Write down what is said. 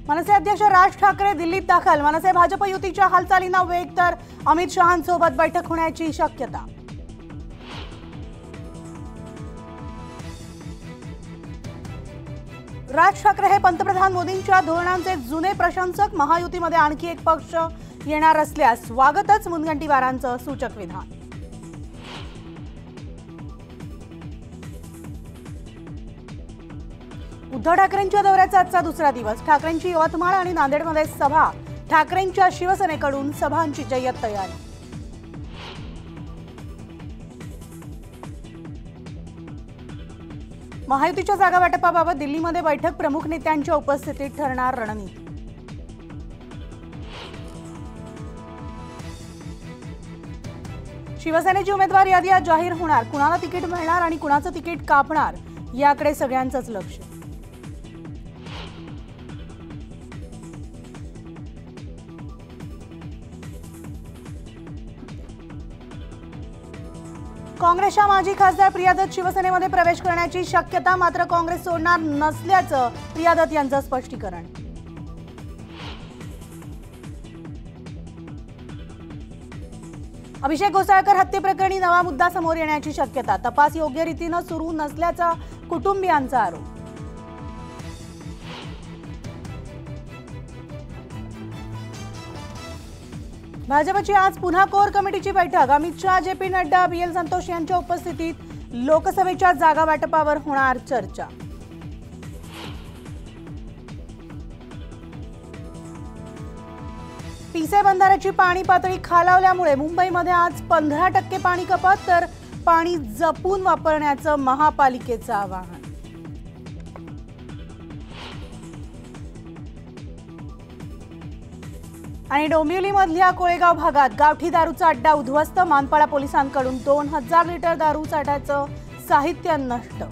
मनसे अध्यक्ष राज ठाकरे दिल्लीत दाखल। मनसे भाजप युतीच्या हालचालींना वेग, तर अमित शहांसोबत बैठक होण्याची शक्यता। राज ठाकरे हे पंतप्रधान मोदींच्या धोरणांचे जुने प्रशंसक। महायुतीमध्ये आणखी एक पक्ष येणार असल्यास स्वागतच, मुनगंटीवारांचं सूचक विधान। उद्धव ठाकरेंच्या दौऱ्याचा आजचा दुसरा दिवस। ठाकरेंची यवतमाळ आणि नांदेडमध्ये सभा। ठाकरेंच्या शिवसेनेकडून सभांची जय्यत तयारी। महायुतीच्या जागा वाटपाबाबत दिल्लीमध्ये बैठक। प्रमुख नेत्यांच्या उपस्थितीत ठरणार रणनीती। शिवसेनेची उमेदवार यादी आज जाहीर होणार। कुणाला तिकीट मिळणार आणि कुणाचं तिकीट कापणार याकडे सगळ्यांचंच लक्ष। काँग्रेसच्या माजी खासदार प्रिया दत्त शिवसेनेमध्ये प्रवेश करण्याची शक्यता। मात्र काँग्रेस सोडणार नसल्याचं प्रिया दत्त यांचं स्पष्टीकरण। अभिषेक घोसाळकर हत्येप्रकरणी नवा मुद्दा समोर येण्याची शक्यता। तपास योग्य रीतीने सुरू नसल्याचा कुटुंबियांचा आरोप। भाजपची आज पुन्हा कोर कमिटीची बैठक। अमित शहा, जे.पी. नड्डा, बी.एल. संतोष यांच्या उपस्थितीत लोकसभेच्या जागा वाटपावर होणार चर्चा। पिसे बंधाऱ्याची पाणी पातळी खालावल्यामुळे मुंबईमध्ये आज 15% पाणी कपात, तर पाणी जपून वापरण्याचं महापालिकेचं आवाहन। आणि डोंबिवलीमधल्या कोळेगाव भागात गावठी दारूचा अड्डा उद्ध्वस्त। मानपाडा पोलिसांकडून 2000 लिटर दारू साठ्याचं साहित्य नष्ट।